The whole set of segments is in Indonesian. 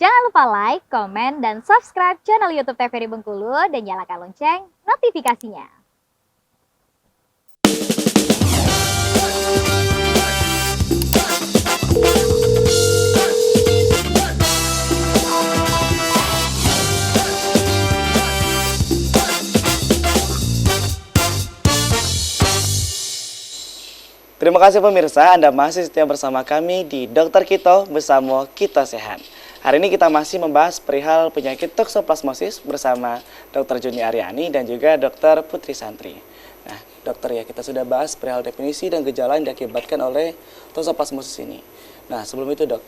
Jangan lupa like, komen, dan subscribe channel YouTube TVRI Bengkulu dan nyalakan lonceng notifikasinya. Terima kasih pemirsa, Anda masih setia bersama kami di Dokter Kito bersama Kita Sehat. Hari ini kita masih membahas perihal penyakit toksoplasmosis bersama Dr. Juni Aryani dan juga Dr. Putri Santri. Nah, dokter ya, kita sudah bahas perihal definisi dan gejala yang diakibatkan oleh toksoplasmosis ini. Nah, sebelum itu dok,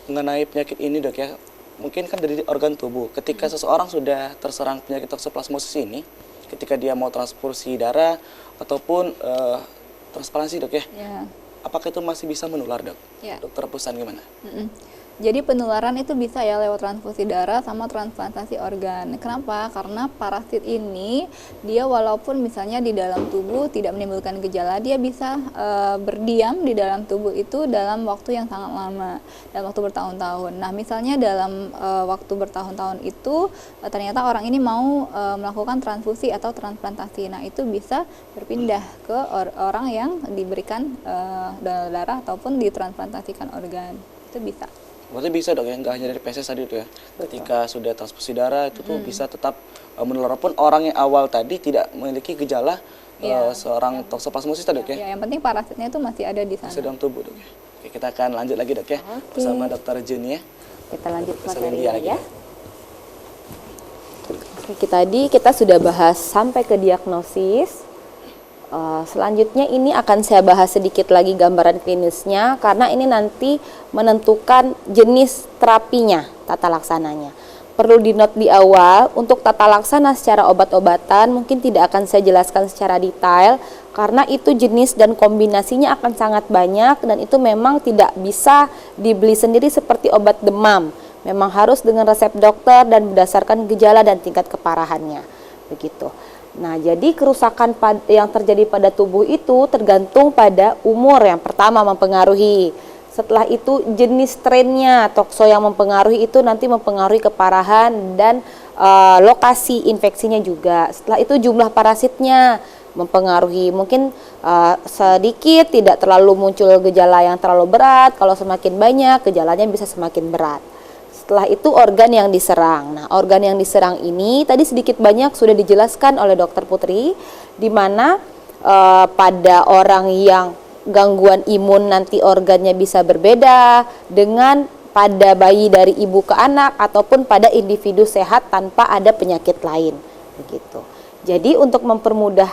mengenai penyakit ini dok ya, mungkin kan dari organ tubuh. Ketika seseorang sudah terserang penyakit toksoplasmosis ini, ketika dia mau transfusi darah ataupun transparansi dok ya. Apakah itu masih bisa menular dok? Dokter Pusan gimana? Jadi penularan itu bisa ya lewat transfusi darah sama transplantasi organ. Kenapa? Karena parasit ini dia walaupun misalnya di dalam tubuh tidak menimbulkan gejala, dia bisa berdiam di dalam tubuh itu dalam waktu yang sangat lama, dalam waktu bertahun-tahun. Nah misalnya dalam waktu bertahun-tahun itu ternyata orang ini mau melakukan transfusi atau transplantasi. Nah itu bisa berpindah ke orang yang diberikan donor darah ataupun ditransplantasikan organ. Itu bisa. Berarti bisa dok ya, nggak hanya dari PCS tadi itu ya. Ketika sudah transfusi darah itu tuh bisa tetap menular pun orang yang awal tadi tidak memiliki gejala seorang toksoplasmosis tadi dok ya. Yang penting parasitnya itu masih ada di sana. Masih dalam tubuh dok ya. Oke, kita akan lanjut lagi dok ya bersama Dokter Juni ya. Kita lanjut materinya ya. Oke, tadi kita sudah bahas sampai ke diagnosis. Selanjutnya ini akan saya bahas sedikit lagi gambaran klinisnya karena ini nanti menentukan jenis terapinya, tata laksananya. Perlu di-note di awal, untuk tata laksana secara obat-obatan mungkin tidak akan saya jelaskan secara detail karena itu jenis dan kombinasinya akan sangat banyak dan itu memang tidak bisa dibeli sendiri seperti obat demam. Memang harus dengan resep dokter dan berdasarkan gejala dan tingkat keparahannya. Begitu. Nah, jadi kerusakan yang terjadi pada tubuh itu tergantung pada umur yang pertama mempengaruhi. Setelah itu jenis strainnya, tokso yang mempengaruhi itu nanti mempengaruhi keparahan dan lokasi infeksinya juga. Setelah itu jumlah parasitnya mempengaruhi. Mungkin sedikit tidak terlalu muncul gejala yang terlalu berat, kalau semakin banyak gejalanya bisa semakin berat. Setelah itu organ yang diserang. Nah, organ yang diserang ini tadi sedikit banyak sudah dijelaskan oleh Dokter Putri, di mana pada orang yang gangguan imun nanti organnya bisa berbeda dengan pada bayi dari ibu ke anak ataupun pada individu sehat tanpa ada penyakit lain. Begitu. Jadi untuk mempermudah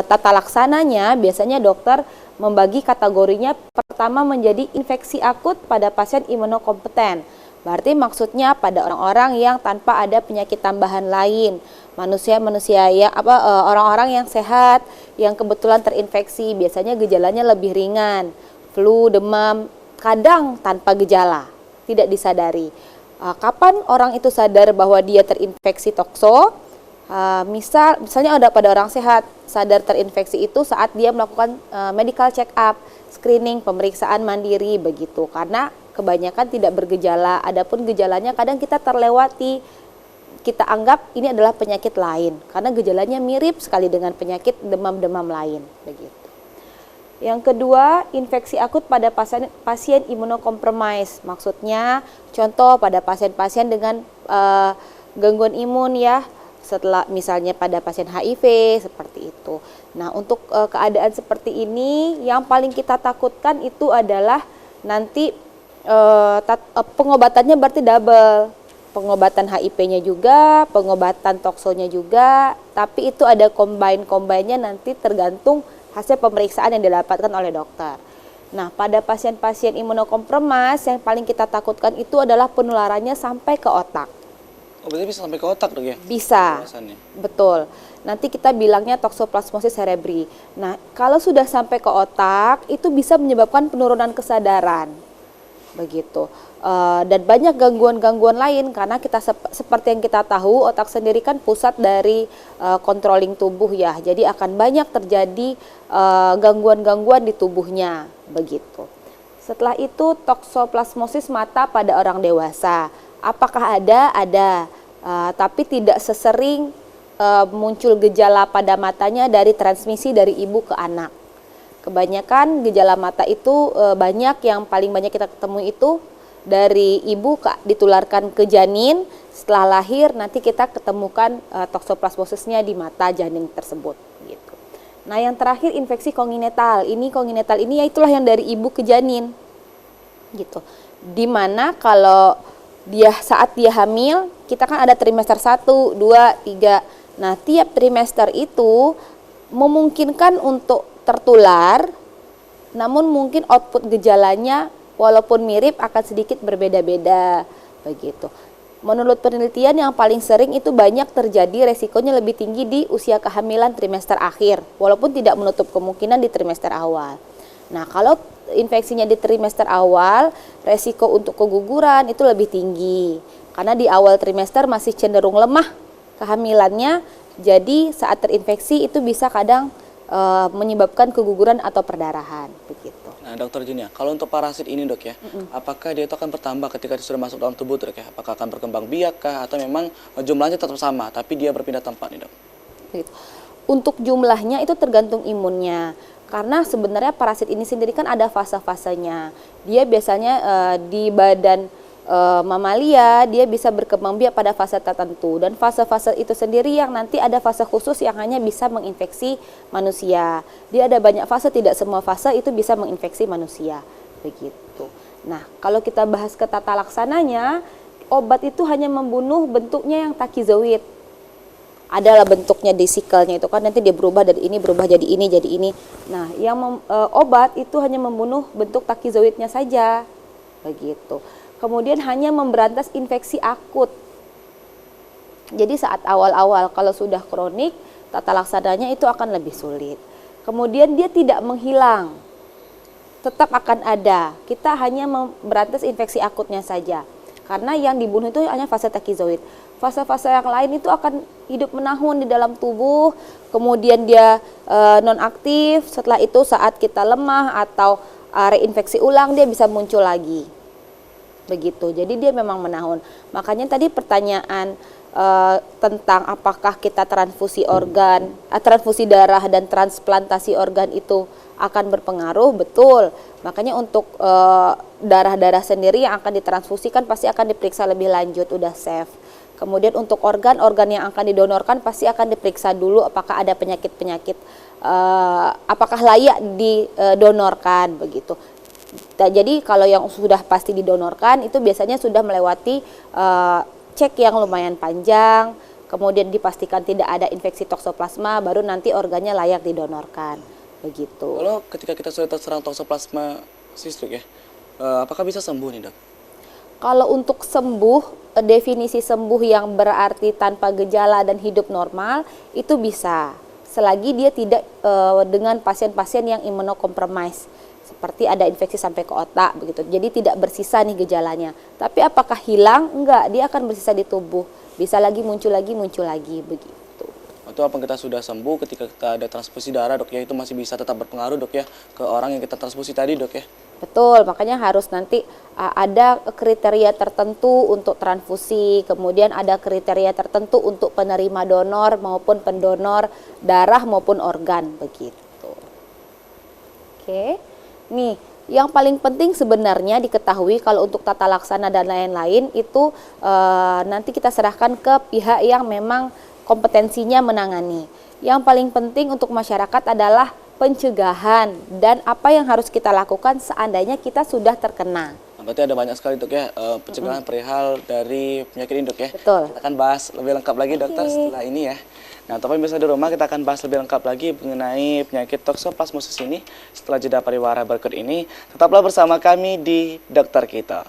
tata laksananya, biasanya dokter membagi kategorinya pertama menjadi infeksi akut pada pasien imunokompeten. Berarti maksudnya pada orang-orang yang tanpa ada penyakit tambahan lain, manusia-manusia yang orang-orang yang sehat yang kebetulan terinfeksi, biasanya gejalanya lebih ringan, flu, demam, kadang tanpa gejala, tidak disadari. Kapan orang itu sadar bahwa dia terinfeksi tokso? Misalnya ada pada orang sehat sadar terinfeksi itu saat dia melakukan medical check up, screening, pemeriksaan mandiri begitu, karena kebanyakan tidak bergejala, adapun gejalanya kadang kita terlewati, kita anggap ini adalah penyakit lain karena gejalanya mirip sekali dengan penyakit demam-demam lain begitu. Yang kedua, infeksi akut pada pasien imunokompromis, maksudnya contoh pada pasien-pasien dengan gangguan imun ya, setelah misalnya pada pasien HIV seperti itu. Nah, untuk keadaan seperti ini yang paling kita takutkan itu adalah nanti pengobatannya berarti double, pengobatan HIV-nya juga, pengobatan toksonya juga, tapi itu ada combine-nya nanti tergantung hasil pemeriksaan yang didapatkan oleh dokter. Nah, pada pasien-pasien imunokompromis yang paling kita takutkan itu adalah penularannya sampai ke otak. Oh, berarti bisa sampai ke otak dok ya? Bisa, betul. Nanti kita bilangnya toksoplasmosis cerebri. Nah, kalau sudah sampai ke otak, itu bisa menyebabkan penurunan kesadaran. Begitu. Dan banyak gangguan-gangguan lain karena kita seperti yang kita tahu otak sendiri kan pusat dari controlling tubuh ya, jadi akan banyak terjadi gangguan-gangguan di tubuhnya begitu. Setelah itu toksoplasmosis mata pada orang dewasa Apakah ada? Ada, tapi tidak sesering muncul gejala pada matanya dari transmisi dari ibu ke anak. Kebanyakan gejala mata itu banyak, yang paling banyak kita ketemu itu dari ibu ditularkan ke janin, setelah lahir nanti kita ketemukan toksoplasmosisnya di mata janin tersebut gitu. Nah, yang terakhir infeksi kongenital. Ini kongenital ini ya itulah yang dari ibu ke janin gitu. Dimana kalau saat dia hamil, kita kan ada trimester 1, 2, 3. Nah, tiap trimester itu memungkinkan untuk tertular, namun mungkin output gejalanya walaupun mirip akan sedikit berbeda-beda begitu. Menurut penelitian yang paling sering itu banyak terjadi, resikonya lebih tinggi di usia kehamilan trimester akhir, walaupun tidak menutup kemungkinan di trimester awal. Nah, kalau infeksinya di trimester awal, resiko untuk keguguran itu lebih tinggi. Karena di awal trimester masih cenderung lemah kehamilannya, jadi saat terinfeksi itu bisa kadang menyebabkan keguguran atau perdarahan begitu. Nah, Dokter Junia, kalau untuk parasit ini dok ya, apakah dia itu akan bertambah ketika dia sudah masuk dalam tubuh dok ya? Apakah akan berkembang biak kah, atau memang jumlahnya tetap sama tapi dia berpindah tempat nih dok? Begitu. Untuk jumlahnya itu tergantung imunnya. Karena sebenarnya parasit ini sendiri kan ada fase-fasenya. Dia biasanya di badan mamalia dia bisa berkembang biak pada fase tertentu, dan fase-fase itu sendiri yang nanti ada fase khusus yang hanya bisa menginfeksi manusia. Dia ada banyak fase, tidak semua fase itu bisa menginfeksi manusia begitu. Nah, kalau kita bahas ke tata laksananya, obat itu hanya membunuh bentuknya yang takizoid. Adalah bentuknya desikelnya itu kan nanti dia berubah dari ini berubah jadi ini jadi ini. Nah, yang obat itu hanya membunuh bentuk takizoidnya saja begitu. Kemudian hanya memberantas infeksi akut. Jadi saat awal-awal, kalau sudah kronik, tata laksananya itu akan lebih sulit. Kemudian dia tidak menghilang, tetap akan ada. Kita hanya memberantas infeksi akutnya saja. Karena yang dibunuh itu hanya fase takizoid. Fase-fase yang lain itu akan hidup menahun di dalam tubuh, kemudian dia nonaktif. Setelah itu saat kita lemah atau reinfeksi ulang, dia bisa muncul lagi. Begitu, jadi dia memang menahun. Makanya tadi pertanyaan tentang apakah kita transfusi organ, transfusi darah dan transplantasi organ itu akan berpengaruh, betul. Makanya untuk darah-darah sendiri yang akan ditransfusikan pasti akan diperiksa lebih lanjut, udah safe. Kemudian untuk organ-organ yang akan didonorkan pasti akan diperiksa dulu apakah ada penyakit-penyakit, apakah layak didonorkan begitu. Jadi kalau yang sudah pasti didonorkan itu biasanya sudah melewati cek yang lumayan panjang, kemudian dipastikan tidak ada infeksi toksoplasma, baru nanti organnya layak didonorkan begitu. Kalau ketika kita sudah terserang toksoplasma sistik ya, apakah bisa sembuh nih dok? Kalau untuk sembuh, definisi sembuh yang berarti tanpa gejala dan hidup normal itu bisa, selagi dia tidak dengan pasien-pasien yang imunokompromis, seperti ada infeksi sampai ke otak begitu. Jadi tidak bersisa nih gejalanya. Tapi apakah hilang? Enggak, dia akan bersisa di tubuh. Bisa lagi muncul lagi begitu. Atau apa kita sudah sembuh ketika kita ada transfusi darah dok ya, itu masih bisa tetap berpengaruh dok ya ke orang yang kita transfusi tadi dok ya? Betul, makanya harus nanti ada kriteria tertentu untuk transfusi, kemudian ada kriteria tertentu untuk penerima donor maupun pendonor darah maupun organ begitu. Oke. Nih, yang paling penting sebenarnya diketahui kalau untuk tata laksana dan lain-lain itu nanti kita serahkan ke pihak yang memang kompetensinya menangani. Yang paling penting untuk masyarakat adalah pencegahan dan apa yang harus kita lakukan seandainya kita sudah terkena. Berarti ada banyak sekali dok ya pencegahan perihal dari penyakit ini dok ya. Betul. Kita akan bahas lebih lengkap lagi dokter setelah ini ya. Nah, tapi bisa di rumah kita akan bahas lebih lengkap lagi mengenai penyakit toksoplasmosis ini setelah jeda pariwara berikut ini. Tetaplah bersama kami di Dokter Kita.